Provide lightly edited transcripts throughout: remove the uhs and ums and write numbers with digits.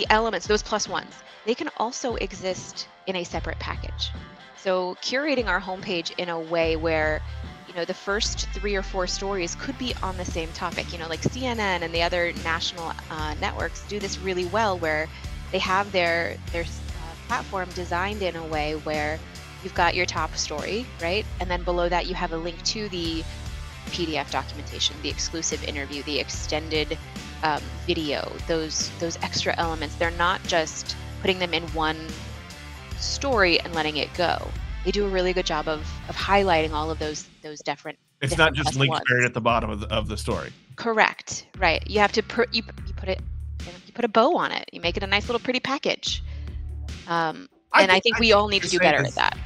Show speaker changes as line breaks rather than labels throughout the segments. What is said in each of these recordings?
the elements, those plus ones, they can also exist in a separate package. So curating our homepage in a way where, the first three or four stories could be on the same topic. Like CNN and the other national networks do this really well, where they have their platform designed in a way where you've got your top story, right? And then below that, you have a link to the PDF documentation, the exclusive interview, the extended video, those extra elements. They're not just putting them in one story and letting it go. They do a really good job of highlighting all of those
It's not
different
just
plus
links
ones.
buried at the bottom of the story.
Correct. Right. You have to you put it you put a bow on it. You make it a nice little pretty package. And I think
I
we
think
all
what
need
you're
to do
saying
better at
is
that.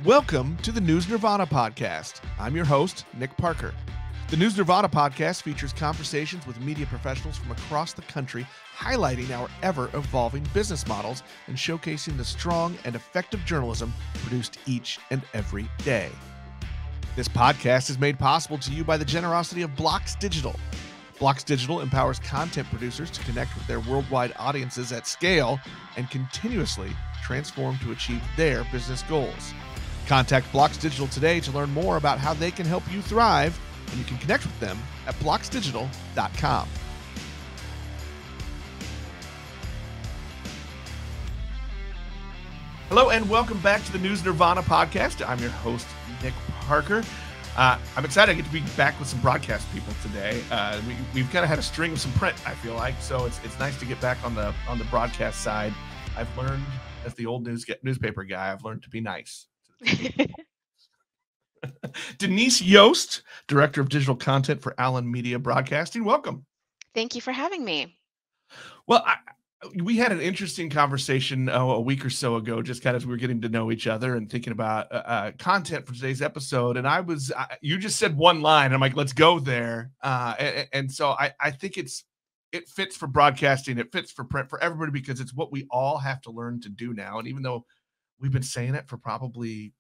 Welcome to the News Nirvana podcast. I'm your host, Nick Parker. The News Nirvana podcast features conversations with media professionals from across the country, highlighting our ever-evolving business models and showcasing the strong and effective journalism produced each and every day. This podcast is made possible to you by the generosity of Blocks Digital. Blocks Digital empowers content producers to connect with their worldwide audiences at scale and continuously transform to achieve their business goals. Contact Blocks Digital today to learn more about how they can help you thrive, and you can connect with them at blocksdigital.com.
Hello and welcome back to the News Nirvana podcast. I'm your host, Nick Parker. I'm excited I get to be back with some broadcast people today. We've kind of had a string of some print, I feel like, so it's nice to get back on the broadcast side. I've learned, as the old newspaper guy, I've learned to be nice. Denise Yost, Director of Digital Content for Allen Media Broadcasting. Welcome.
Thank you for having me.
Well, we had an interesting conversation a week or so ago, just kind of as we were getting to know each other and thinking about content for today's episode. And you just said one line. And I'm like, let's go there. And so I think it fits for broadcasting. It fits for print, for everybody, because it's what we all have to learn to do now. And even though we've been saying it for probably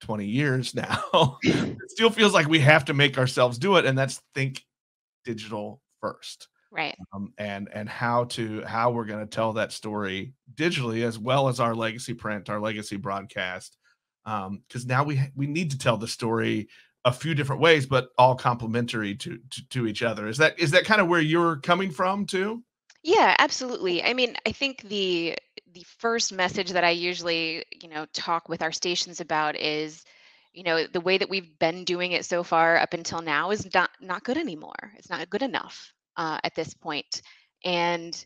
20 years now, it still feels like we have to make ourselves do it. And that's think digital first.
Right.
And how we're going to tell that story digitally, as well as our legacy print, our legacy broadcast. Because now we need to tell the story a few different ways, but all complementary to each other. Is that kind of where you're coming from too?
Yeah, absolutely. I mean, I think the first message that I usually, talk with our stations about is, the way that we've been doing it so far up until now is not good anymore. It's not good enough at this point. And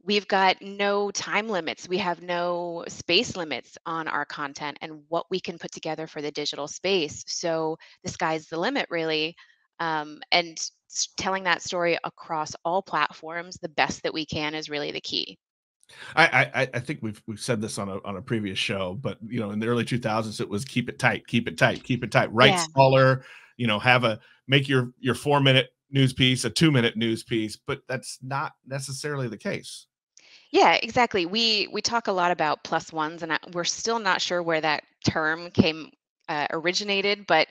we've got no time limits. We have no space limits on our content and what we can put together for the digital space. So the sky's the limit, really. And telling that story across all platforms the best that we can is really the key.
I think we've said this on a previous show, but in the early 2000s, it was keep it tight, keep it tight, keep it tight. Write
Yeah.
smaller. Make your 4-minute news piece a 2-minute news piece, but that's not necessarily the case.
Yeah, exactly. We talk a lot about plus ones, and we're still not sure where that term originated, but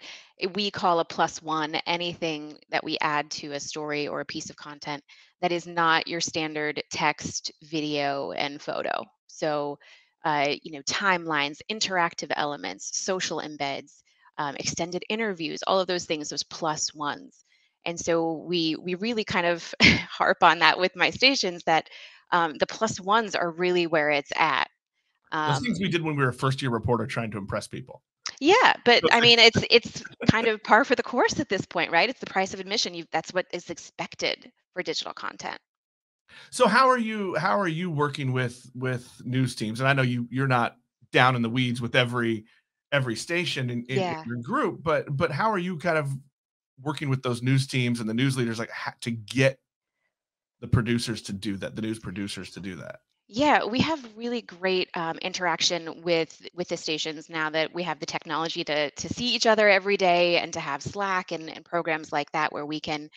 we call a plus one anything that we add to a story or a piece of content that is not your standard text, video, and photo. So, timelines, interactive elements, social embeds, extended interviews, all of those things, those plus ones. And so we really kind of harp on that with my stations, that the plus ones are really where it's at.
Those things we did when we were a first-year reporter trying to impress people.
Yeah, but I mean, it's kind of par for the course at this point, right? It's the price of admission. That's what is expected for digital content.
So how are you working with news teams? And I know you're not down in the weeds with every station in
Yeah.
your group, but how are you kind of working with those news teams and the news leaders, like, to get the producers to do that, the news producers to do that?
Yeah, we have really great interaction with the stations now that we have the technology to see each other every day, and to have Slack and programs like that where we can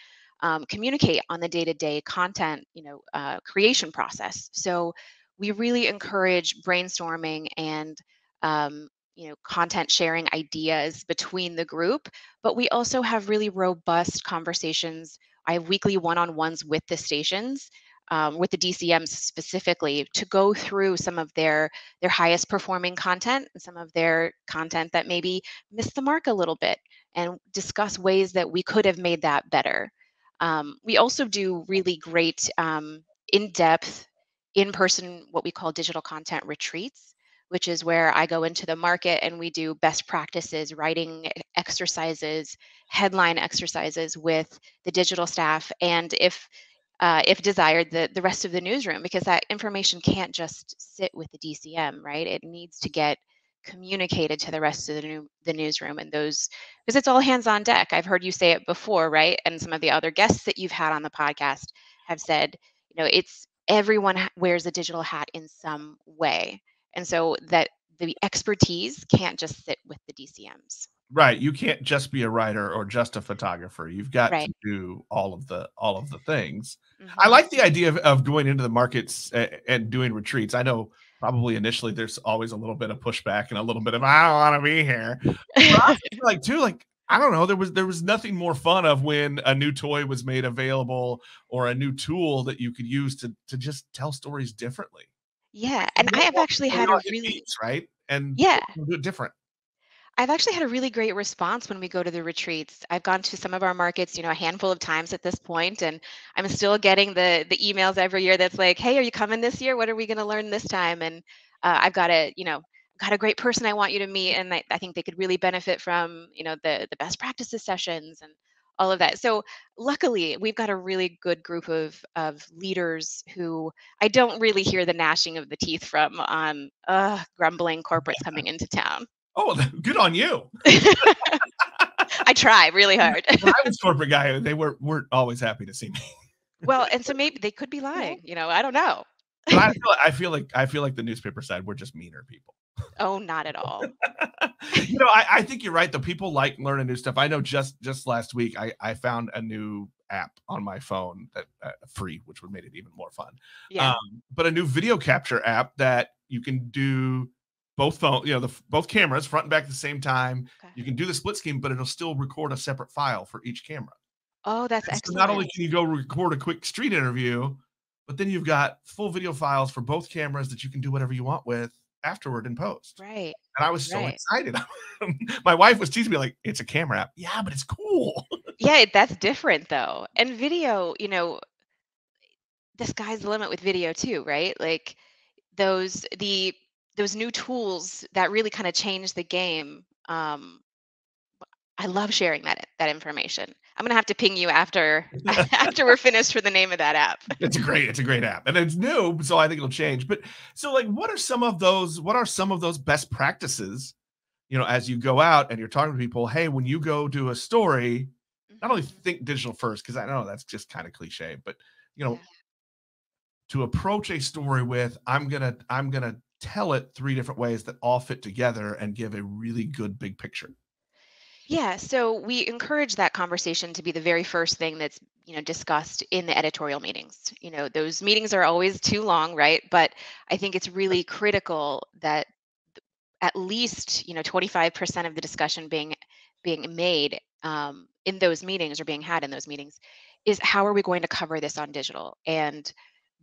communicate on the day-to-day content, creation process. So we really encourage brainstorming and content sharing ideas between the group, but we also have really robust conversations I have weekly one-on-ones with the stations, with the DCMs specifically, to go through some of their highest performing content and some of their content that maybe missed the mark a little bit, and discuss ways that we could have made that better. We also do really great in-depth, in-person, what we call digital content retreats, which is where I go into the market and we do best practices, writing exercises, headline exercises with the digital staff, and if desired, the rest of the newsroom, because that information can't just sit with the DCM, right? It needs to get communicated to the rest of the newsroom, and those, because it's all hands on deck. I've heard you say it before, right? And some of the other guests that you've had on the podcast have said, it's everyone wears a digital hat in some way, and so that the expertise can't just sit with the DCMs.
Right. You can't just be a writer or just a photographer. You've got
Right.
to do all of the things. I
Hmm.
like the idea of going into the markets and doing retreats. I know probably initially there's always a little bit of pushback and a little bit of I don't want to be here. But I also feel like too, like I don't know, there was nothing more fun of when a new toy was made available or a new tool that you could use to just tell stories differently.
Yeah,
You
and I
don't
have
want
actually
people,
had a
it
really
beats, right? And
yeah.
do it different.
I've actually had a really great response when we go to the retreats. I've gone to some of our markets, a handful of times at this point, and I'm still getting the emails every year that's like, "Hey, are you coming this year? What are we going to learn this time?" And I've got a great person I want you to meet, and I think they could really benefit from, the best practices sessions and all of that. So luckily, we've got a really good group of leaders who I don't really hear the gnashing of the teeth from on grumbling corporates coming into town.
Oh, good on you.
I try really hard.
When I was corporate guy, they weren't always happy to see me.
Well, and so maybe they could be lying, I don't know.
But I feel like the newspaper side, we're just meaner people.
Oh, not at all.
I think you're right, though. People like learning new stuff. I know just last week, I found a new app on my phone that free, which would made it even more fun.
Yeah.
But a new video capture app that you can do both phone, both cameras front and back at the same time.
Okay.
You can do the split screen, but it'll still record a separate file for each camera.
Oh, that's
And so not only
excellent.
can you go record a quick street interview, but then you've got full video files for both cameras that you can do whatever you want with afterward in post.
Right.
And I was so
Right.
excited. My wife was teasing me like, "It's a camera app." Yeah, but it's cool.
Yeah, that's different though. And video, the sky's the limit with video too, right? Like those the those new tools that really kind of change the game. I love sharing that information. I'm gonna have to ping you after after we're finished for the name of that app.
It's a great app. And it's new, so I think it'll change. But so like what are some of those best practices, as you go out and you're talking to people, hey, when you go do a story, not only
Mhm.
think digital first, because I know that's just kind of cliche, but you know,
Yeah.
to approach a story with, I'm gonna tell it three different ways that all fit together and give a really good big picture.
Yeah, so we encourage that conversation to be the very first thing that's, discussed in the editorial meetings. Those meetings are always too long, right? But I think it's really critical that at least, 25% of the discussion being made in those meetings, or being had in those meetings, is how are we going to cover this on digital, and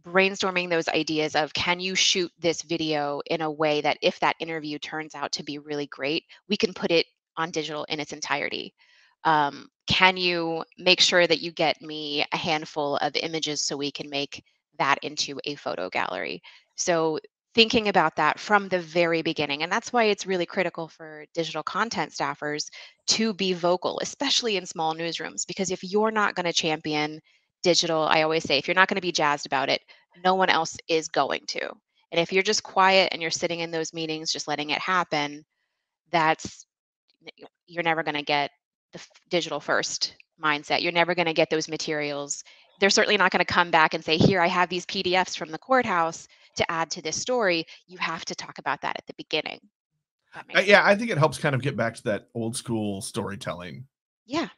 brainstorming those ideas of, can you shoot this video in a way that if that interview turns out to be really great, we can put it on digital in its entirety. Can you make sure that you get me a handful of images so we can make that into a photo gallery? So thinking about that from the very beginning. And that's why it's really critical for digital content staffers to be vocal, especially in small newsrooms, because if you're not going to champion digital, I always say, if you're not going to be jazzed about it, no one else is going to. And if you're just quiet and you're sitting in those meetings, just letting it happen, that's you're never going to get the digital first mindset. You're never going to get those materials. They're certainly not going to come back and say, here, I have these PDFs from the courthouse to add to this story. You have to talk about that at the beginning. That makes sense.
Yeah, I think it helps kind of get back to that old school storytelling
Yeah.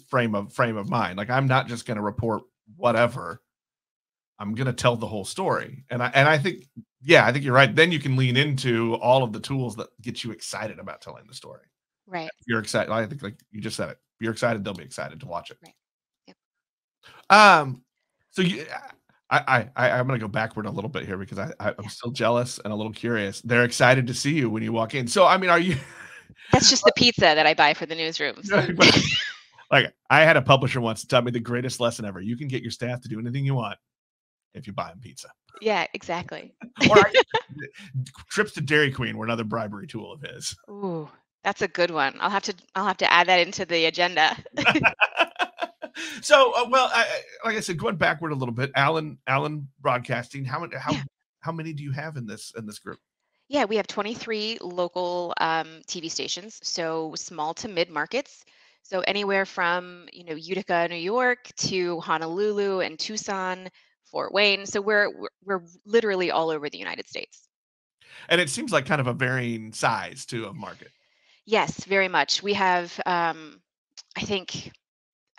frame of mind. Like I'm not just going to report whatever. I'm going to tell the whole story. And I think, yeah, I think you're right. Then you can lean into all of the tools that get you excited about telling the story.
Right.
If you're excited. I think like you just said it. If you're excited, they'll be excited to watch it.
Right. Yep.
Um, so you, I'm going to go backward a little bit here because I'm
Yeah.
still jealous and a little curious. They're excited to see you when you walk in. So, I mean, are you
That's just the pizza that I buy for the newsrooms.
like, I had a publisher once tell me the greatest lesson ever. You can get your staff to do anything you want if you buy them pizza.
Yeah, exactly.
Or trips to Dairy Queen were another bribery tool of his.
Ooh, that's a good one. I'll have to add that into the agenda.
So, well, like I said, going backward a little bit, Allen Broadcasting.
Yeah.
How many do you have in this group?
Yeah, we have 23 local TV stations, so small to mid markets. So anywhere from, Utica, New York to Honolulu and Tucson, Fort Wayne. So we're literally all over the United States.
And it seems like kind of a varying size too of market.
Yes, very much. We have I think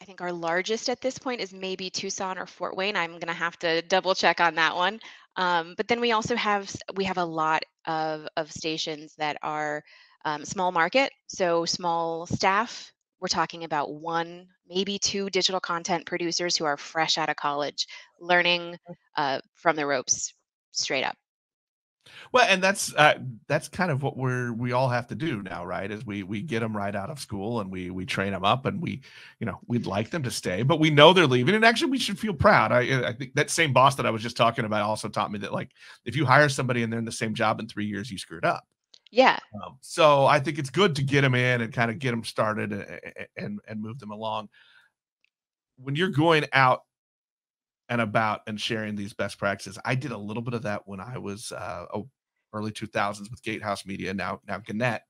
I think our largest at this point is maybe Tucson or Fort Wayne. I'm gonna have to double check on that one. But then we also have a lot of stations that are small market, so small staff. We're talking about one, maybe two digital content producers who are fresh out of college, learning from the ropes, straight up.
Well, and that's kind of what we all have to do now, right? Is we get them right out of school and we train them up and we'd like them to stay, but we know they're leaving. And actually, we should feel proud. I think that same boss that I was just talking about also taught me that, like, if you hire somebody and they're in the same job in 3 years, you screwed up.
Yeah,
So I think it's good to get them in and kind of get them started and move them along. When you're going out and about and sharing these best practices, I did a little bit of that when I was early 2000s with Gatehouse Media, now Gannett.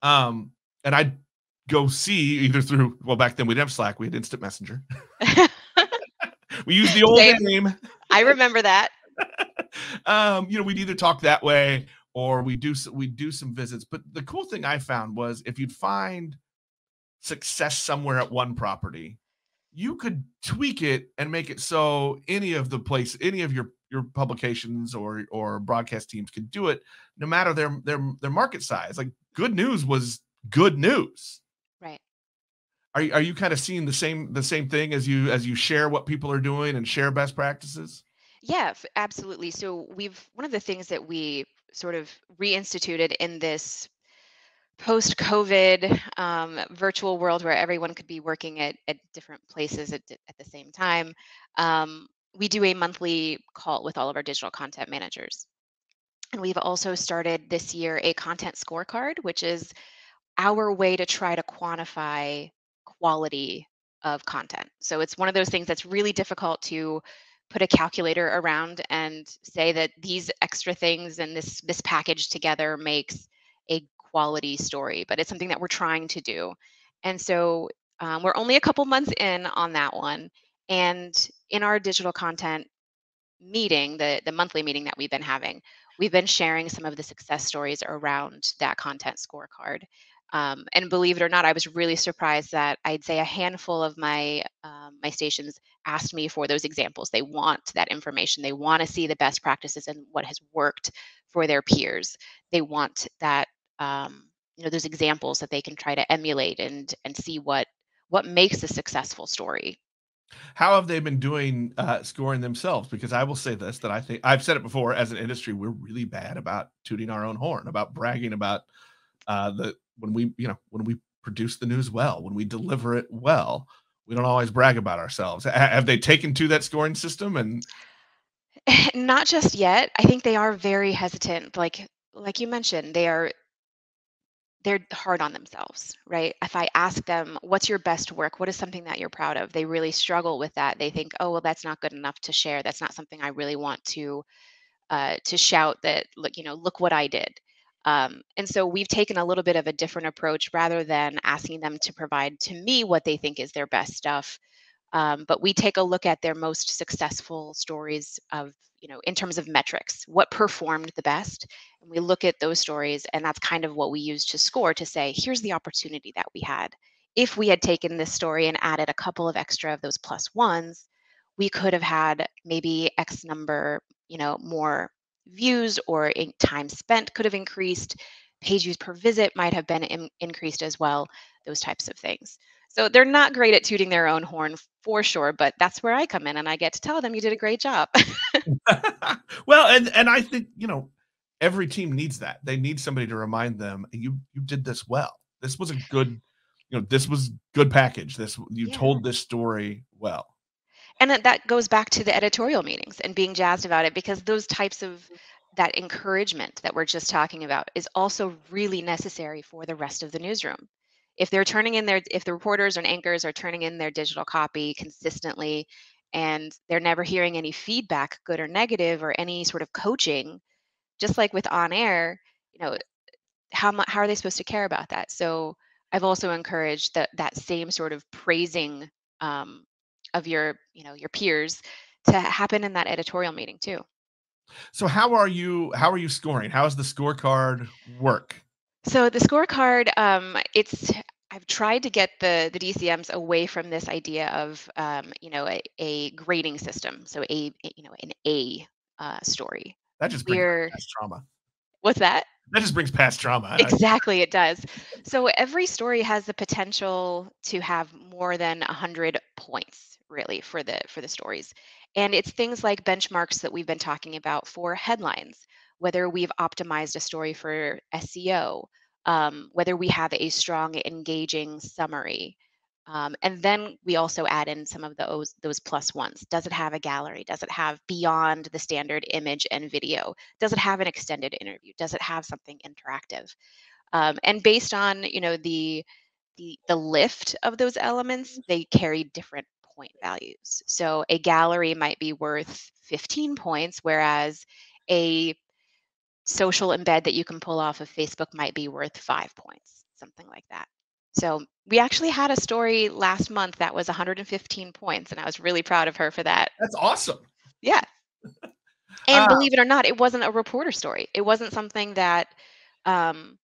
And I'd go see either through, well, back then we didn't have Slack, we had Instant Messenger. We used the old
same.
name.
I remember that.
We'd either talk that way or we do some visits. But the cool thing I found was if you'd find success somewhere at one property, you could tweak it and make it so any of your publications or broadcast teams could do it, no matter their market size. Like, good news was good news.
Right.
Are you kind of seeing the same thing as you share what people are doing and share best practices?
Yeah, absolutely. So one of the things that we sort of reinstituted in this post-COVID virtual world where everyone could be working at different places at the same time. We do a monthly call with all of our digital content managers. And we've also started this year a content scorecard, which is our way to try to quantify quality of content. So it's one of those things that's really difficult to put a calculator around and say that these extra things and this package together makes a quality story, but it's something that we're trying to do. And so we're only a couple months in on that one. And in our digital content meeting, the monthly meeting that we've been having, we've been sharing some of the success stories around that content scorecard. And believe it or not, I was really surprised that I'd say a handful of my stations asked me for those examples. They want that information. They want to see the best practices and what has worked for their peers. They want that those examples that they can try to emulate and see what makes a successful story.
How have they been doing scoring themselves? Because I will say this, that I think I've said it before, as an industry, we're really bad about tooting our own horn, about bragging about the when we produce the news well, when we deliver it well. We don't always brag about ourselves. Have they taken to that scoring system? And
Not just yet. I think they are very hesitant. Like you mentioned, they're hard on themselves, right? If I ask them, what's your best work? What is something that you're proud of? They really struggle with that. They think, oh, well, that's not good enough to share. That's not something I really want to shout that, look what I did. And so we've taken a little bit of a different approach rather than asking them to provide to me what they think is their best stuff. But we take a look at their most successful stories of, in terms of metrics, what performed the best. And we look at those stories, and that's kind of what we use to score to say, here's the opportunity that we had. If we had taken this story and added a couple of extra of those plus ones, we could have had maybe X number, more views, or time spent could have increased. Page views per visit might have been increased as well, those types of things. So they're not great at tooting their own horn for sure, but that's where I come in and I get to tell them you did a great job.
Well, and I think, every team needs that. They need somebody to remind them, you did this well. This was a good, this was good package. You
Yeah.
told this story well.
And that goes back to the editorial meetings and being jazzed about it, because those types of that encouragement that we're just talking about is also really necessary for the rest of the newsroom. If the reporters and anchors are turning in their digital copy consistently and they're never hearing any feedback, good or negative, or any sort of coaching, just like with on air, you know, how are they supposed to care about that? So I've also encouraged that same sort of praising um, of your peers to happen in that editorial meeting too.
So how are you scoring? How does the scorecard work?
So the scorecard, I've tried to get the DCMs away from this idea of a grading system. So an A story.
That just brings
We're
past trauma.
What's that?
That just brings past trauma.
Exactly, it does. So every story has the potential to have more than 100 points, really, for the stories. And it's things like benchmarks that we've been talking about for headlines, whether we've optimized a story for SEO, whether we have a strong, engaging summary. And then we also add in some of those plus ones. Does it have a gallery? Does it have beyond the standard image and video? Does it have an extended interview? Does it have something interactive? And based on the lift of those elements, they carry different point values. So a gallery might be worth 15 points, whereas a social embed that you can pull off of Facebook might be worth 5 points, something like that. So we actually had a story last month that was 115 points, and I was really proud of her for that.
That's awesome.
Yeah. And
Uh,
believe it or not, it wasn't a reporter story. It wasn't something that um,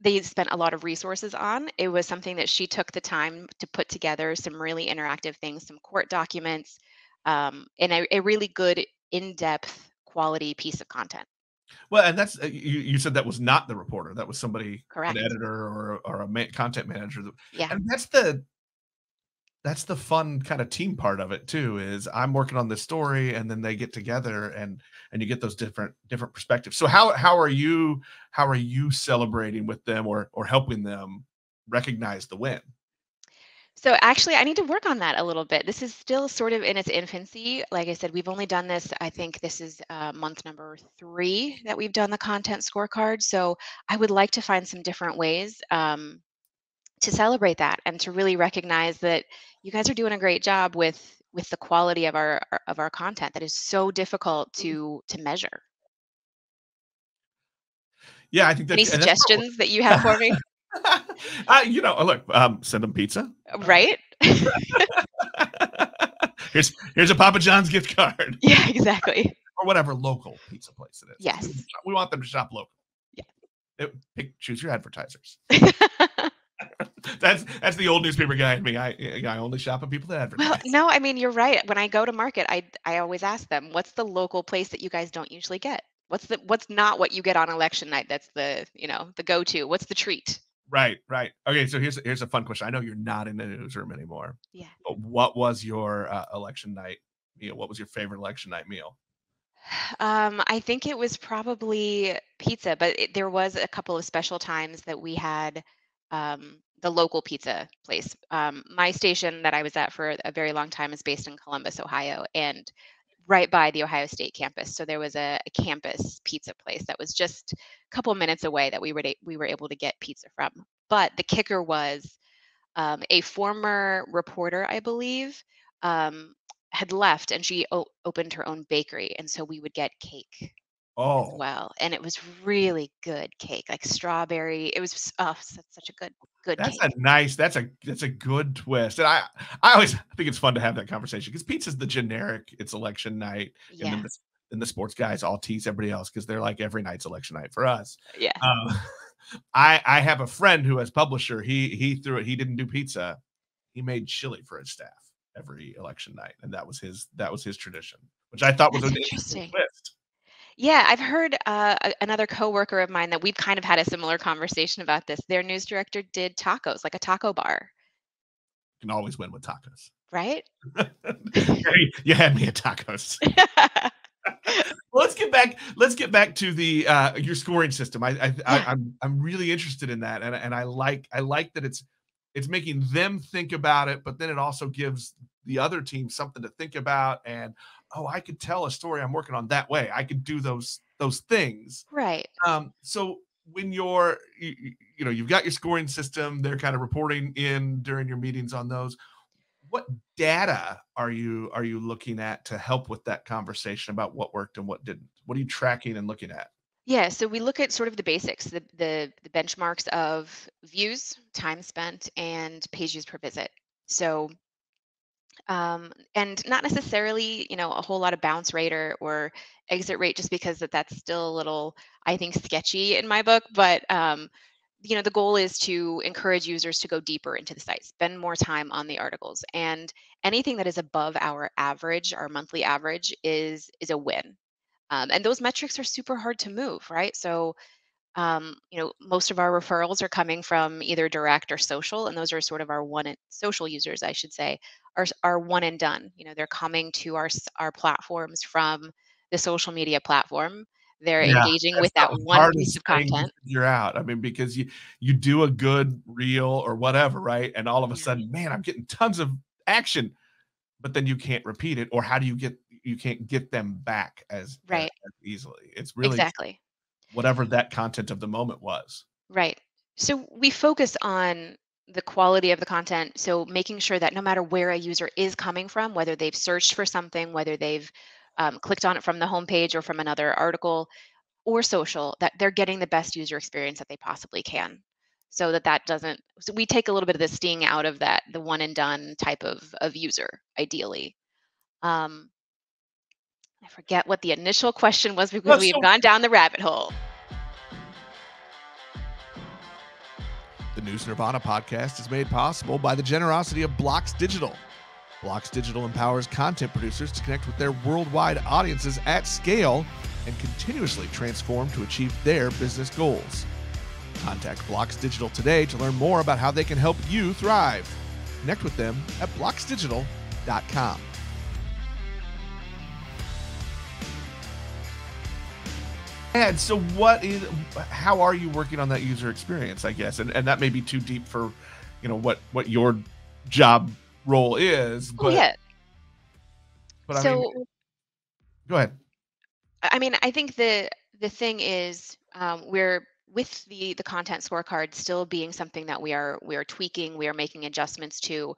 they spent a lot of resources on. It was something that she took the time to put together some really interactive things, some court documents, and a really good, in-depth, quality piece of content.
well, and that's you said that was not the reporter. That was somebody, an
Correct.
editor or a content manager.
Yeah.
And that's the fun kind of team part of it too, is I'm working on this story and then they get together and you get those different perspectives. So how are you celebrating with them or helping them recognize the win?
So actually, I need to work on that a little bit. This is still sort of in its infancy. Like I said, we've only done this, I think this is month number 3 that we've done the content scorecard. So I would like to find some different ways to celebrate that and to really recognize that you guys are doing a great job with the quality of our content that is so difficult to measure.
Yeah, I think
Any
that's
suggestions that you have for me?
look, send them pizza.
Right?
Here's a Papa John's gift card
Yeah, exactly.
or whatever local pizza place it is. 'Cause
Yes.
we want them to shop local.
Yeah.
Choose your advertisers. That's the old newspaper guy in me. I only shop at people that
Well,
advertise.
no, I mean, you're right. When I go to market, I always ask them, "What's the local place that you guys don't usually get? What's not what you get on election night? That's the go-to. What's the treat?"
Right, right. Okay, so here's a fun question. I know you're not in the newsroom anymore,
Yeah.
but what was your election night meal? What was your favorite election night meal?
I think it was probably pizza, but there was a couple of special times that we had the local pizza place. My station that I was at for a very long time is based in Columbus, Ohio, and right by the Ohio State campus. So there was a campus pizza place that was just a couple minutes away that we were able to get pizza from. But the kicker was a former reporter, I believe, um, had left and she opened her own bakery. And so we would get cake as
Oh,
well. And it was really good cake, like strawberry. It was such a good
that's a
cake.
nice. That's a good twist. And I always think it's fun to have that conversation because pizza's the generic. It's election night, and then
Yeah.
the sports guys all tease everybody else because they're like every night's election night for us.
Yeah.
Um, I have a friend who has publisher. He threw it. He didn't do pizza. He made chili for his staff every election night, and that was his tradition, which I thought was
That's
an interesting
interesting.
twist.
Yeah, I've heard another coworker of mine that we've kind of had a similar conversation about this. Their news director did tacos, like a taco bar.
can always win with tacos.
Right?
Hey, you had me at tacos. Well, let's get back to the your scoring system.
Yeah,
I'm really interested in that, and I like that it's making them think about it, but then it also gives the other team something to think about. And oh, I could tell a story I'm working on that way. I could do those things.
right.
So when you know, you've got your scoring system, they're kind of reporting in during your meetings on those. What data are you looking at to help with that conversation about what worked and what didn't? What are you tracking and looking at?
Yeah, so we look at sort of the basics, the benchmarks of views, time spent, and page views per visit. So and not necessarily, a whole lot of bounce rate or exit rate, just because that's still a little, I think, sketchy in my book. But the goal is to encourage users to go deeper into the site, spend more time on the articles, and anything that is above our average, our monthly average, is a win. And those metrics are super hard to move, right? So most of our referrals are coming from either direct or social, and those are sort of our social users, I should say, are one and done. They're coming to our platforms from the social media platform. They're
Yeah,
engaging
that's
with that
the
one piece
hardest
of
thing to
content.
figure out. I mean, because you do a good reel or whatever, right? And all of a
Yeah,
sudden, man, I'm getting tons of action, but then you can't repeat it, or how do you can't get them back as
right,
easily. It's really
exactly.
whatever that content of the moment was.
Right. So we focus on the quality of the content. So making sure that no matter where a user is coming from, whether they've searched for something, whether they've clicked on it from the homepage or from another article or social, that they're getting the best user experience that they possibly can. So that doesn't, so we take a little bit of the sting out of that, the one and done type of user, ideally. Um, I forget what the initial question was because
Well,
we have
so
gone down the rabbit hole.
The News Nirvana podcast is made possible by the generosity of Blocks Digital. Blocks Digital empowers content producers to connect with their worldwide audiences at scale and continuously transform to achieve their business goals. Contact Blocks Digital today to learn more about how they can help you thrive. Connect with them at blocksdigital.com.
and so how are you working on that user experience, I guess? And that may be too deep for, what your job role is,
Oh,
but
yeah.
I mean,
So
go ahead.
I mean, I think the thing is, we're with the content scorecard still being something that we are tweaking, we are making adjustments to.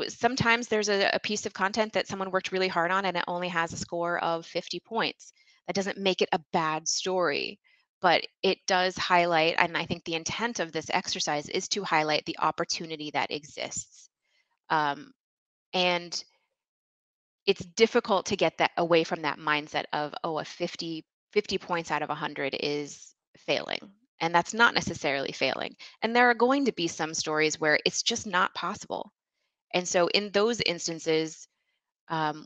Sometimes there's a piece of content that someone worked really hard on and it only has a score of 50 points. That doesn't make it a bad story, but it does highlight, and I think the intent of this exercise is to highlight the opportunity that exists. Um, and it's difficult to get that away from that mindset of, oh, a 50 points out of 100 is failing, and that's not necessarily failing. And there are going to be some stories where it's just not possible, and so in those instances,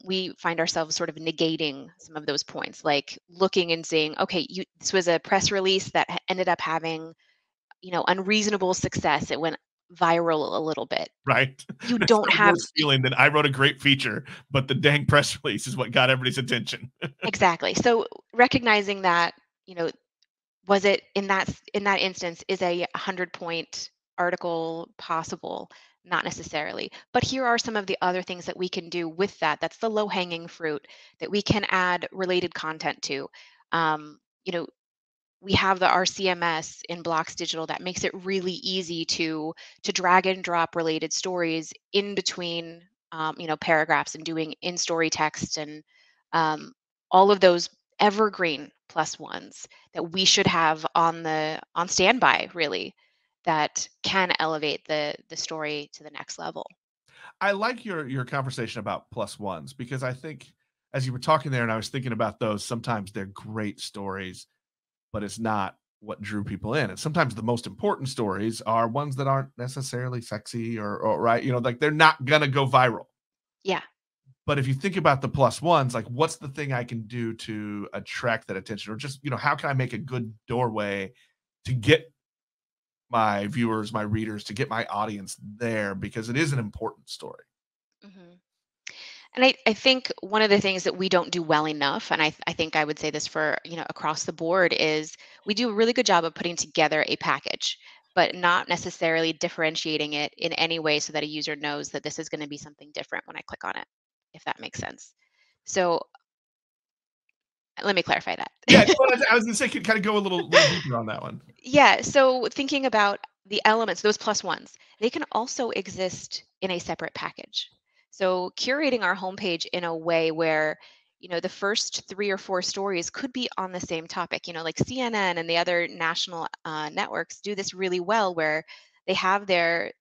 we find ourselves sort of negating some of those points, like looking and saying, okay, this was a press release that ended up having unreasonable success. It went viral a little bit.
Right.
You
There's
don't
no
have
worse feeling than I wrote a great feature, but the dang press release is what got everybody's attention.
exactly. So recognizing that, was it in that instance, is a 100-point article possible? Not necessarily. But here are some of the other things that we can do with that. That's the low-hanging fruit that we can add related content to. Um, you know, we have the RCMS in Blocks Digital that makes it really easy to drag and drop related stories in between, paragraphs, and doing in story text, and um, all of those evergreen plus ones that we should have on standby, really, that can elevate the story to the next level.
I like your conversation about plus ones, because I think as you were talking there and I was thinking about those, sometimes they're great stories, but it's not what drew people in. And sometimes the most important stories are ones that aren't necessarily sexy or right, like they're not gonna go viral.
Yeah.
But if you think about the plus ones, like what's the thing I can do to attract that attention, or just, how can I make a good doorway to get my viewers, my readers, to get my audience there because it is an important story.
Mhm. And I think one of the things that we don't do well enough, and I think I would say this for, across the board, is we do a really good job of putting together a package, but not necessarily differentiating it in any way so that a user knows that this is going to be something different when I click on it, if that makes sense. So let me clarify that.
Yeah, I was gonna say, kind of go a little deeper on that one.
Yeah, so thinking about the elements, those plus ones, they can also exist in a separate package. So curating our homepage in a way where, the first three or four stories could be on the same topic. Like CNN and the other national networks do this really well, where they have their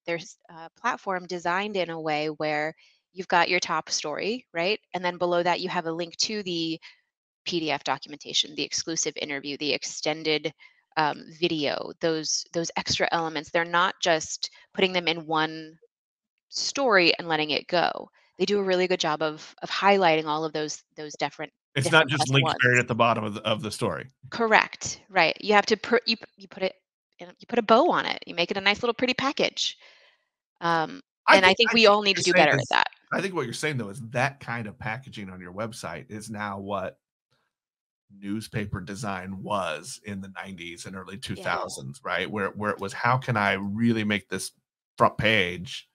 platform designed in a way where you've got your top story, right? And then below that, you have a link to the PDF documentation, the exclusive interview, the extended video, those extra elements. They're not just putting them in one story and letting it go. They do a really good job of highlighting all of those different
It's not
different
just
plus
links buried
ones.
at the bottom of the story.
Correct. Right. You have to you put it you put a bow on it. You make it a nice little pretty package. And I think
I
we
think
all
what
need
you're
to do
saying
better at
is
that.
I think what you're saying, though, is that kind of packaging on your website is now what newspaper design was in the 90s and early
Yeah.
2000s, right? Where it was, how can I really make this front page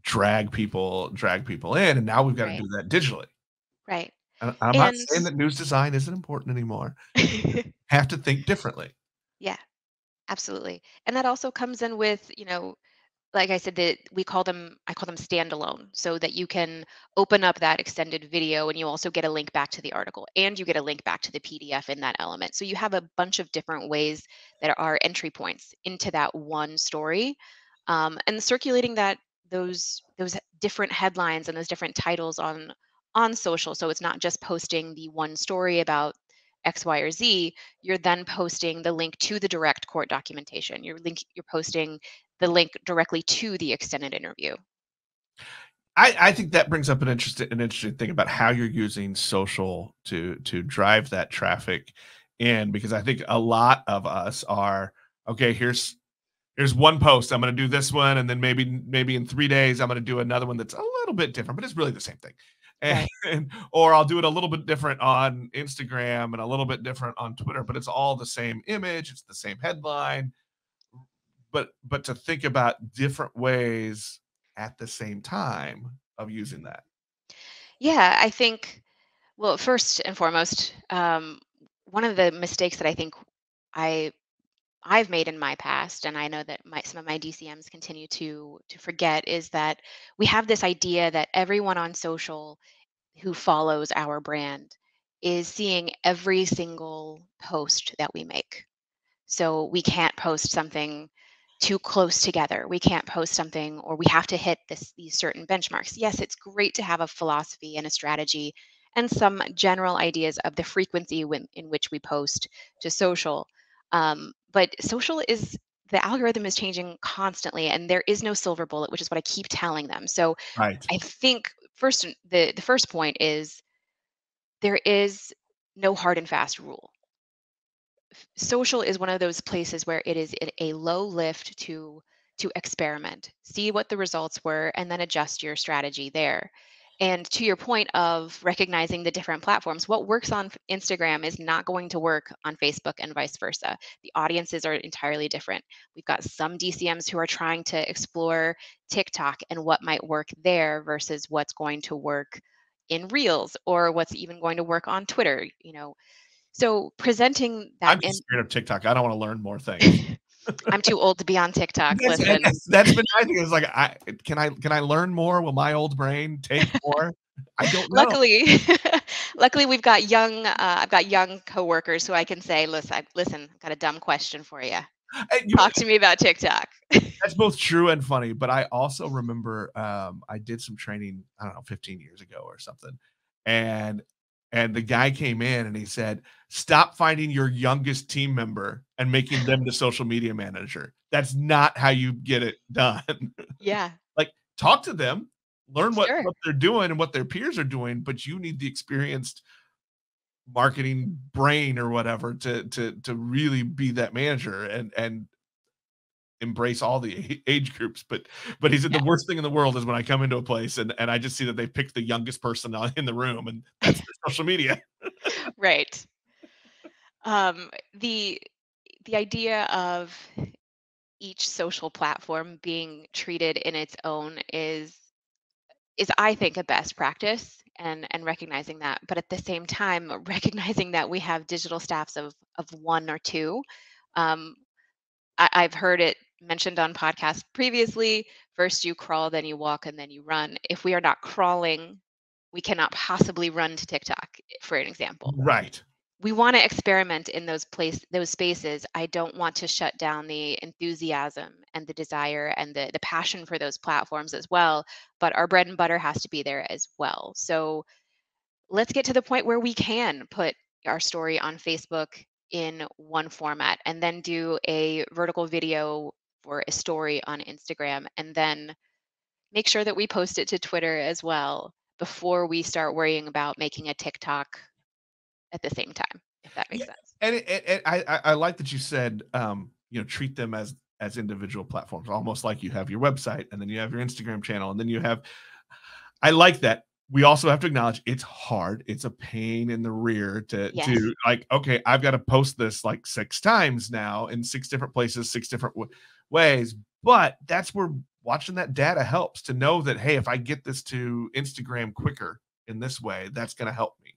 drag people in, and now we've got to
Right.
do that digitally.
Right.
And I'm not
And
saying that news design isn't important anymore. Have to think differently.
yeah, absolutely. And that also comes in with, like I said, that I call them standalone, so that you can open up that extended video and you also get a link back to the article and you get a link back to the PDF in that element. So you have a bunch of different ways that are entry points into that one story, and circulating those different headlines and those different titles on social. So it's not just posting the one story about X, Y, or Z. You're then posting the link to the direct court documentation. You're posting the link directly to the extended interview.
I think that brings up an interesting thing about how you're using social to drive that traffic in, because I think a lot of us are, okay, here's one post. I'm going to do this one, and then maybe in 3 days I'm going to do another one that's a little bit different, but it's really the same thing.
Right.
And or I'll do it a little bit different on Instagram and a little bit different on Twitter, but it's all the same image, it's the same headline. But to think about different ways at the same time of using that.
Yeah, I think, well, first and foremost, one of the mistakes that I think I I've made in my past, and I know that some of my DCMs continue to forget, is that we have this idea that everyone on social who follows our brand is seeing every single post that we make. So we can't post something too close together. We can't post something, or we have to hit these certain benchmarks. Yes, it's great to have a philosophy and a strategy and some general ideas of the frequency in which we post to social. But social is the algorithm is changing constantly, and there is no silver bullet, which is what I keep telling them. So
Right.
I think the first point is there is no hard and fast rule. Social is one of those places where it is a low lift to experiment, see what the results were, and then adjust your strategy there. And to your point of recognizing the different platforms, what works on Instagram is not going to work on Facebook and vice versa. The audiences are entirely different. We've got some DCMs who are trying to explore TikTok and what might work there versus what's going to work in Reels, or what's even going to work on Twitter. So presenting that
I'm just
in
scared of TikTok. I don't want to learn more things.
I'm too old to be on TikTok. Listen.
That's been my thing. It's like, can I learn more? Will my old brain take more? I don't know.
Luckily, luckily I've got young coworkers who I can say, listen, I've got a dumb question for you.
And
Talk to me about TikTok.
that's both true and funny. But I also remember I did some training, I don't know, 15 years ago or something. And the guy came in and he said, "Stop finding your youngest team member and making them the social media manager. That's not how you get it done."
Yeah,
Like, talk to them, learn
sure.
what they're doing and what their peers are doing, but you need the experienced marketing brain or whatever to really be that manager. And embrace all the age groups, but he said
Yeah.
the worst thing in the world is when I come into a place and I just see that they picked the youngest person in the room, and that's their social media.
Right. Um, the the idea of each social platform being treated in its own is I think a best practice, and recognizing that, but at the same time recognizing that we have digital staffs of one or two. um, I've heard it mentioned on podcasts previously: first you crawl, then you walk, and then you run. If we are not crawling, we cannot possibly run to TikTok, for an example.
Right.
We want to experiment in those spaces. I don't want to shut down the enthusiasm and the desire and the passion for those platforms as well, but our bread and butter has to be there as well. So let's get to the point where we can put our story on Facebook in one format, and then do a vertical video for a story on Instagram, and then make sure that we post it to Twitter as well before we start worrying about making a TikTok at the same time, if that makes
Yeah,
sense.
and I like that you said, treat them as individual platforms, almost like you have your website, and then you have your Instagram channel, and then you have. I like that. We also have to acknowledge it's hard. It's a pain in the rear
Yes.
to like, okay, I've got to post this like 6 times now in 6 different places, 6 different ways. But that's where watching that data helps to know that, hey, if I get this to Instagram quicker in this way, that's going to help me.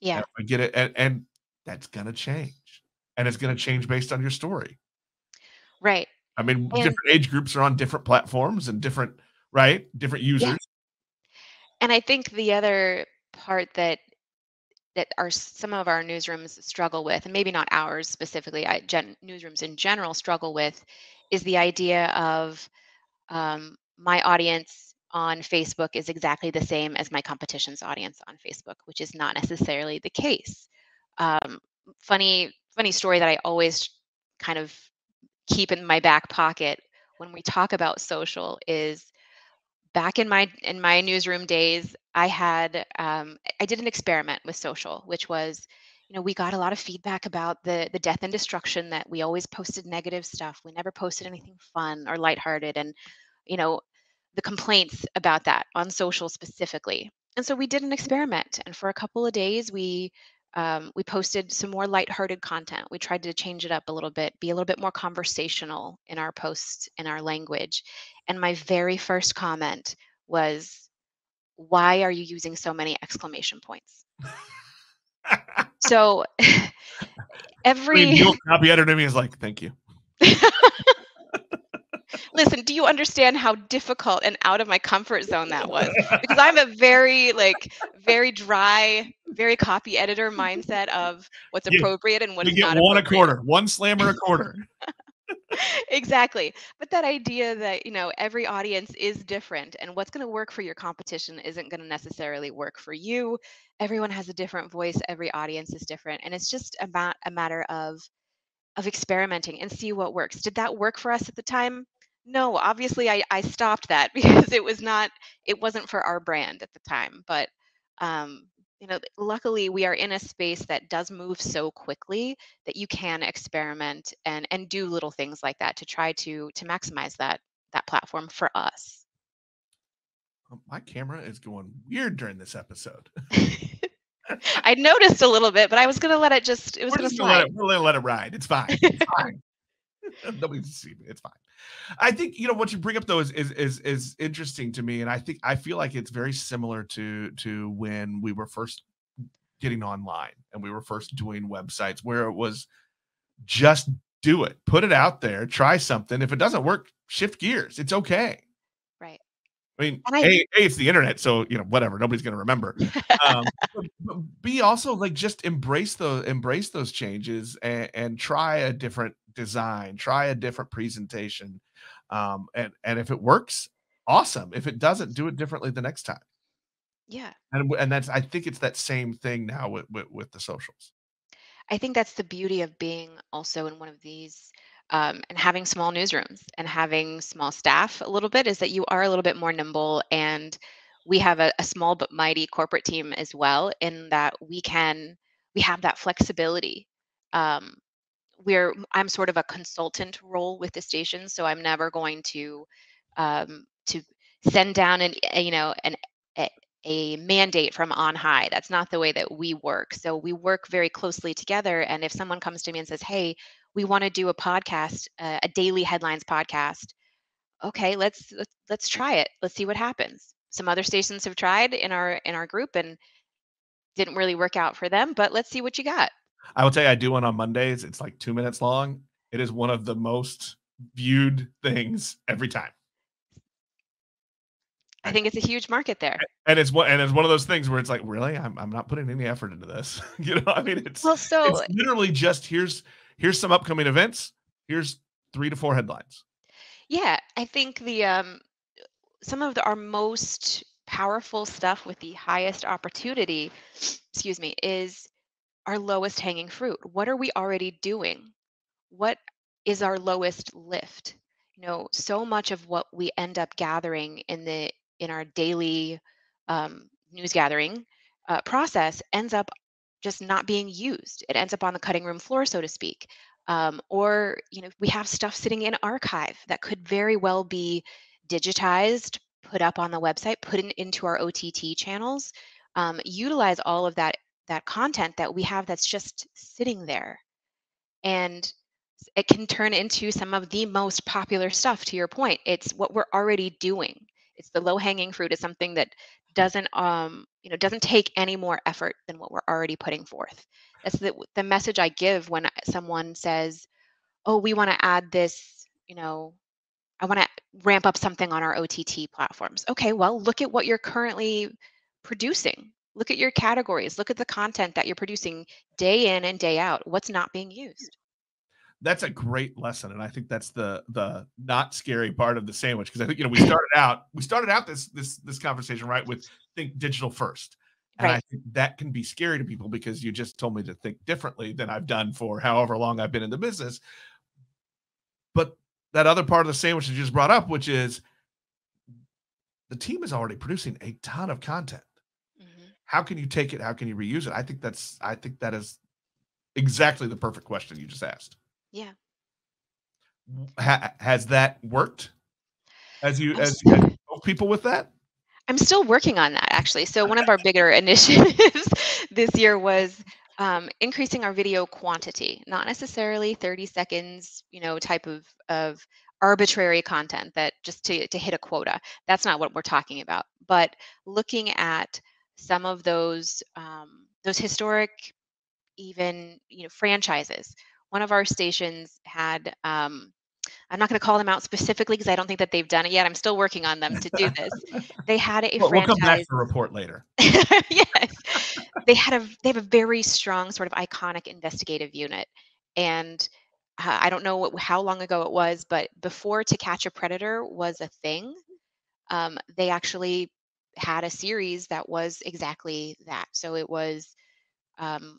And
Yeah.
if I get it, and that's going to change, and it's going
Mhm.
to change based on your story.
Right.
I mean, different
And
age groups are on different platforms and different, right? Different
yeah.
users.
And I think the other part that some of our newsrooms struggle with, and maybe not ours specifically, newsrooms in general struggle with, is the idea of, my audience on Facebook is exactly the same as my competition's audience on Facebook, which is not necessarily the case. Um, funny story that I always kind of keep in my back pocket when we talk about social is, back in my newsroom days, I did an experiment with social, which was, we got a lot of feedback about the death and destruction, that we always posted negative stuff. We never posted anything fun or lighthearted, and you know the complaints about that on social specifically. And so we did an experiment, and for a couple of days we posted some more lighthearted content. We tried to change it up a little bit, be a little bit more conversational in our posts, in our language. And my very first comment was, "Why are you using so many exclamation points?" So every
Mule copy editor to me is like, thank you.
listen, do you understand how difficult and out of my comfort zone that was? Because I'm a very, very dry, very copy editor mindset of what's
You
appropriate and what
you
is
get
not
one a
appropriate.
quarter, one slammer a quarter.
Exactly. But that idea that, every audience is different, and what's going to work for your competition isn't going to necessarily work for you. Everyone has a different voice, every audience is different, and it's just about a matter of experimenting and see what works. Did that work for us at the time? No, obviously I stopped that because it wasn't for our brand at the time. But luckily we are in a space that does move so quickly that you can experiment and do little things like that to try to maximize that platform for us.
My camera is going weird during this episode.
I noticed a little bit, but I was gonna let it was
We're
gonna
just gonna
slide.
let it ride. It's fine. It's fine. Nobody's see me. It's fine. I think what you bring up though is interesting to me, and I feel like it's very similar to when we were first getting online and we were first doing websites, where it was just do it, put it out there, try something. If it doesn't work, shift gears. It's okay.
Right.
I mean,
And I
it's the internet, so whatever. Nobody's gonna remember. But B, also like just embrace those changes and try a different design, try a different presentation, and if it works, awesome. If it doesn't, do it differently the next time.
yeah.
And that's I think it's that same thing now with the socials.
I think that's the beauty of being also in one of these, and having small newsrooms and having small staff a little bit, is that you are a little bit more nimble. And we have a small but mighty corporate team as well, in that we have that flexibility. Um, I'm sort of a consultant role with the station, so I'm never going to send down a, a mandate from on high. That's not the way that we work. So we work very closely together. And if someone comes to me and says, "Hey, we want to do a podcast, a daily headlines podcast," okay, let's try it. Let's see what happens. Some other stations have tried in our group and didn't really work out for them, but let's see what you got.
I will tell you, I do one on Mondays. It's like 2 minutes long. It is one of the most viewed things every time.
I think it's a huge market there.
And it's one of those things where it's like, really, I'm not putting any effort into this. I mean,
Well,
it's
so
literally just here's some upcoming events. Here's 3 to 4 headlines.
yeah, I think the some of our most powerful stuff with the highest opportunity, excuse me, is our lowest hanging fruit. What are we already doing? What is our lowest lift? So much of what we end up gathering in our daily news gathering process ends up just not being used. It ends up on the cutting room floor, so to speak. Or we have stuff sitting in archive that could very well be digitized, put up on the website, put into our OTT channels. Utilize all of that content that we have that's just sitting there, and it can turn into some of the most popular stuff. To your point, it's what we're already doing. It's the low hanging fruit. Is something that doesn't take any more effort than what we're already putting forth. That's the message I give when someone says, "Oh, we want to add this, I want to ramp up something on our OTT platforms." Okay, well, look at what you're currently producing. Look at your categories. Look at the content that you're producing day in and day out. What's not being used?
That's a great lesson, and I think that's the not scary part of the sandwich, because I think we started out this conversation, right, with think digital first, and I
Right.
think that can be scary to people because you just told me to think differently than I've done for however long I've been in the business. But that other part of the sandwich that you just brought up, which is the team is already producing a ton of content.
Hmm.
How can you take it? How can you reuse it? I think that is exactly the perfect question you just asked.
Yeah.
Has that worked? As you
I'm
as
s-
as you help people with that?
I'm still working on that, actually. So one of our bigger initiatives this year was increasing our video quantity, not necessarily 30 seconds, type of arbitrary content that just to hit a quota. That's not what we're talking about. But looking at some of those historic, even franchises. One of our stations had. I'm not going to call them out specifically because I don't think that they've done it yet. I'm still working on them to do this. They had a
We'll come back
franchise.
for a report later.
Yes. They have a very strong sort of iconic investigative unit. And I don't know how long ago it was, but before To Catch a Predator was a thing, they actually had a series that was exactly that. So it was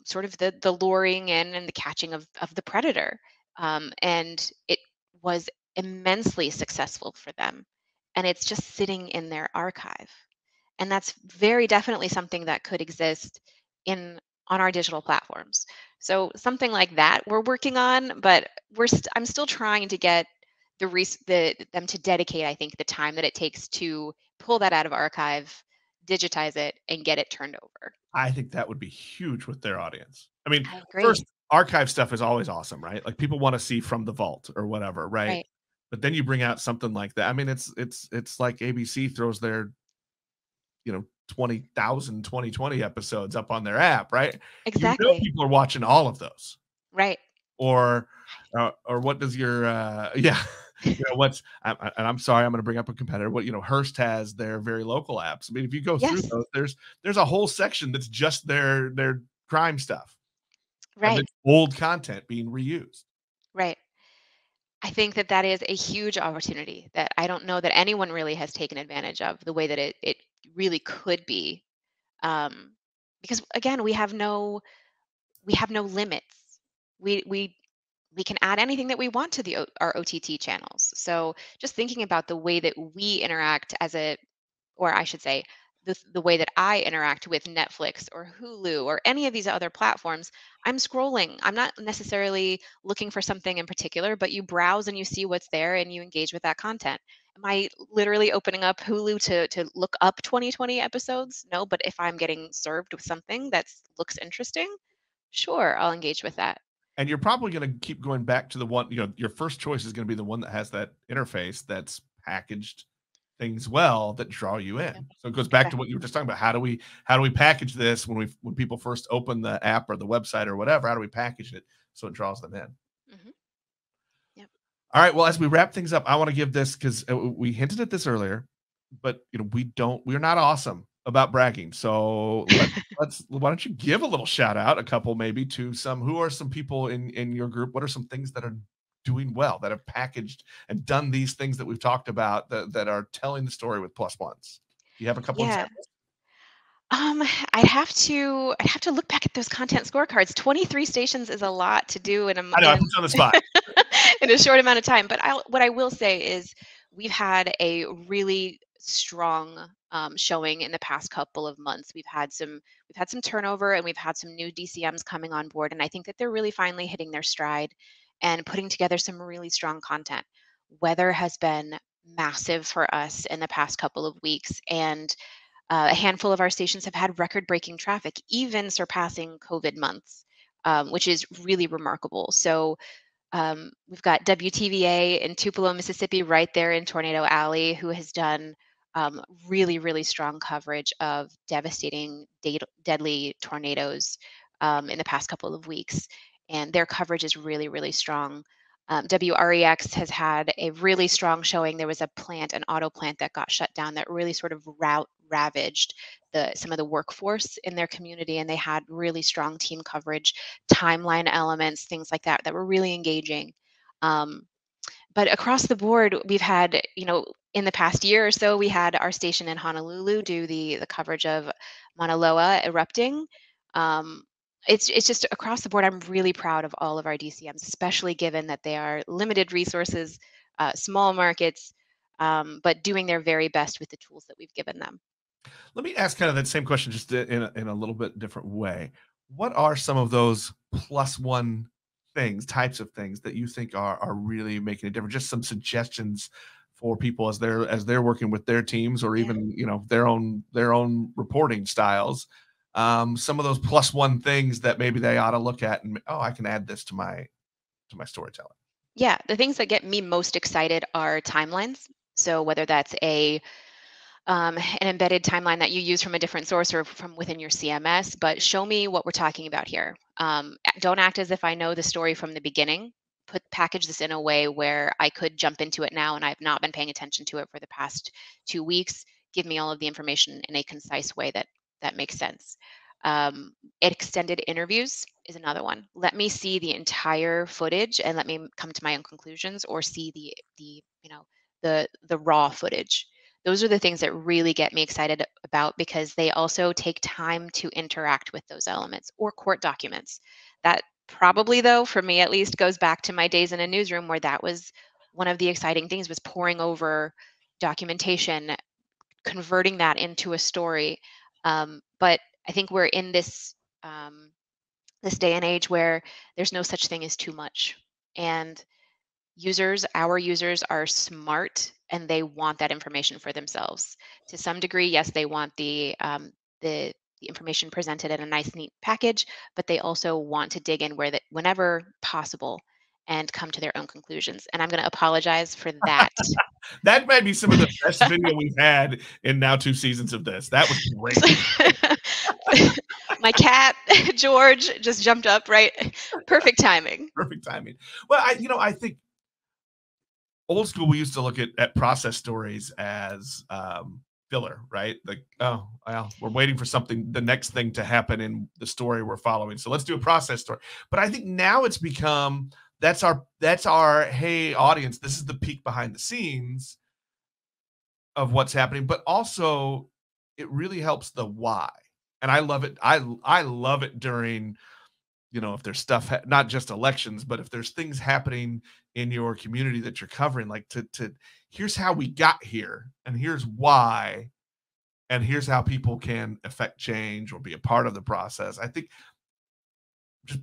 sort of the luring in and the catching of the predator, and it was immensely successful for them. And it's just sitting in their archive, and that's very definitely something that could exist in on our digital platforms. So something like that we're working on, but I'm still trying to get them to dedicate, I think, the time that it takes to pull that out of archive, digitize it, and get it turned over.
I think that would be huge with their audience. I mean,
I
first,
agree.
archive stuff is always awesome, right? Like, people wanna see from the vault or whatever, right?
Right.
But then you bring out something like that. I mean, it's like ABC throws their, 20,000 2020 episodes up on their app, right?
Exactly.
People are watching all of those.
Right.
Or or what does your yeah, what's and I'm sorry, I'm gonna bring up a competitor. Hearst has their very local apps. I mean, if you go through
Yes.
those, there's a whole section that's just their crime stuff, and
Right.
it's old content being reused.
Right. I think that that is a huge opportunity that I don't know that anyone really has taken advantage of the way that it really could be. Um, because again, we have no limits. We we can add anything that we want to our OTT channels. So just thinking about the way that we interact as a, or I should say, the way that I interact with Netflix or Hulu or any of these other platforms, I'm scrolling. I'm not necessarily looking for something in particular, but you browse and you see what's there and you engage with that content. Am I literally opening up Hulu to look up 2020 episodes? No, but if I'm getting served with something that looks interesting, sure, I'll engage with that.
And you're probably going to keep going back to the one, your first choice is going to be the one that has that interface that's packaged things well that draw you in.
Yep.
So it goes back to
Exactly.
what you were just talking about. How do we package this when people first open the app or the website or whatever? How do we package it so it draws them in?
Hmm. Yep.
All right. Well, as we wrap things up, I want to give this because we hinted at this earlier, but we're not awesome about bragging. So why don't you give a little shout out, a couple maybe to who are some people in your group? What are some things that are doing well, that have packaged and done these things that we've talked about that are telling the story with plus ones? Do you have a couple
Yeah.
examples?
Um, I'd have to look back at those content scorecards. 23 stations is a lot to do
I know I put you on the spot.
in a short amount of time. But what I will say is we've had a really strong showing in the past couple of months. We've had some turnover and we've had some new DCMs coming on board, and I think that they're really finally hitting their stride and putting together some really strong content. Weather has been massive for us in the past couple of weeks, and a handful of our stations have had record-breaking traffic, even surpassing COVID months, which is really remarkable. So we've got WTVA in Tupelo, Mississippi, right there in Tornado Alley, who has done really, really strong coverage of devastating, deadly tornadoes in the past couple of weeks. And their coverage is really, really strong. WREX has had a really strong showing. There was an auto plant that got shut down that really sort of ravaged some of the workforce in their community, and they had really strong team coverage, timeline elements, things like that were really engaging. Um, but across the board, we've had, in the past year or so, we had our station in Honolulu do the coverage of Mauna Loa erupting. Um, it's just across the board. I'm really proud of all of our DCMs, especially given that they are limited resources, small markets, but doing their very best with the tools that we've given them.
Let me ask kind of that same question, just in a little bit different way. What are some of those plus one types of things that you think are really making a difference? Just some suggestions for people as they're working with their teams, or
Yeah.
even their own reporting styles. Some of those plus one things that maybe they ought to look at and, I can add this to my storytelling.
Yeah, the things that get me most excited are timelines. So whether that's an embedded timeline that you use from a different source or from within your CMS, but show me what we're talking about here. Don't act as if I know the story from the beginning. Package this in a way where I could jump into it now and I've not been paying attention to it for the past 2 weeks. Give me all of the information in a concise way that makes sense. Um, Extended interviews is another one. Let me see the entire footage and let me come to my own conclusions, or see the raw footage. Those are the things that really get me excited about, because they also take time to interact with those elements, or court documents. That probably, though, for me at least, goes back to my days in a newsroom, where that was one of the exciting things, was poring over documentation, converting that into a story. But I think we're in this day and age where there's no such thing as too much. And our users are smart, and they want that information for themselves. To some degree, yes, they want the information presented in a nice, neat package, but they also want to dig in whenever possible and come to their own conclusions. And I'm going to apologize for that.
That might be some of the best video we've had in now 2 seasons of this. That was great.
My cat, George, just jumped up, right? Perfect timing.
Perfect timing. Well, I think old school, we used to look at process stories as filler, right? Like, oh, well, we're waiting for the next thing to happen in the story we're following. So let's do a process story. But I think now it's become, that's our hey, audience, this is the peek behind the scenes of what's happening, but also it really helps the why. And I love it. I love it during, if there's stuff, not just elections, but if there's things happening in your community that you're covering, like to here's how we got here and here's why. and here's how people can affect change or be a part of the process. I think just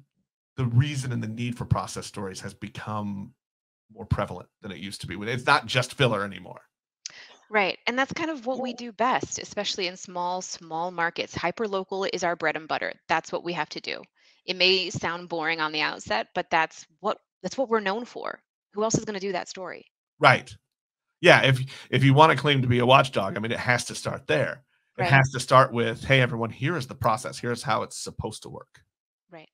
the reason and the need for process stories has become more prevalent than it used to be. It's not just filler anymore.
Right. And that's kind of what we do best, especially in small markets. Hyperlocal is our bread and butter. That's what we have to do. It may sound boring on the outset, but that's what we're known for. Who else is going to do that story?
Right. Yeah, if you want to claim to be a watchdog, I mean, it has to start there. It
Right.
has to start with, "Hey, everyone, here is the process. Here's how it's supposed to work."
Right.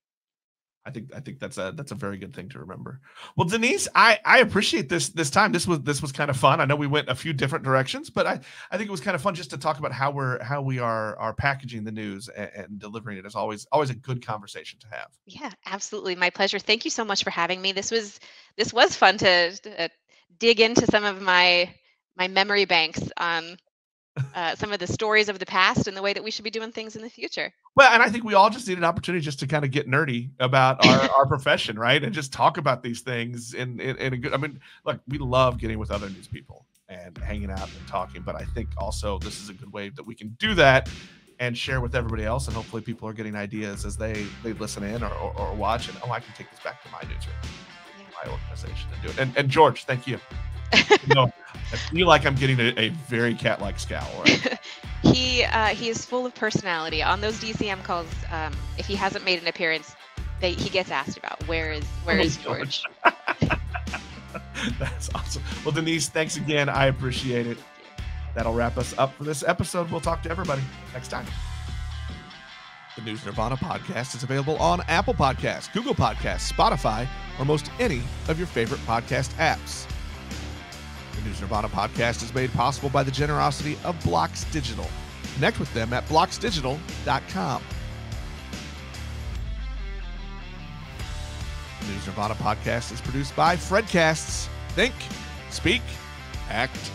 I think that's a very good thing to remember. Well, Denise, I appreciate this time. This was kind of fun. I know we went a few different directions, but I think it was kind of fun just to talk about how we are packaging the news and delivering it. Is always a good conversation to have.
Yeah, absolutely. My pleasure. Thank you so much for having me. This was fun to dig into some of my memory banks on some of the stories of the past and the way that we should be doing things in the future.
Well, and I think we all just need an opportunity just to kind of get nerdy about our profession, right? And just talk about these things in a good. I mean, look, we love getting with other news people and hanging out and talking, but I think also this is a good way that we can do that and share with everybody else, and hopefully people are getting ideas as they listen in or watch, and I can take this back to my newsroom, my organization, and do it. And George, thank you. You know, I feel like I'm getting a very cat-like scowl. Right?
He is full of personality. On those DCM calls, if he hasn't made an appearance, he gets asked about where is George.
That's awesome. Well, Denise, thanks again. I appreciate it. That'll wrap us up for this episode. We'll talk to everybody next time.
The News Nirvana podcast is available on Apple Podcasts, Google Podcasts, Spotify, or most any of your favorite podcast apps. The News Nirvana podcast is made possible by the generosity of Blocks Digital. Connect with them at blocksdigital.com. The News Nirvana podcast is produced by Fredcasts. Think, speak, act,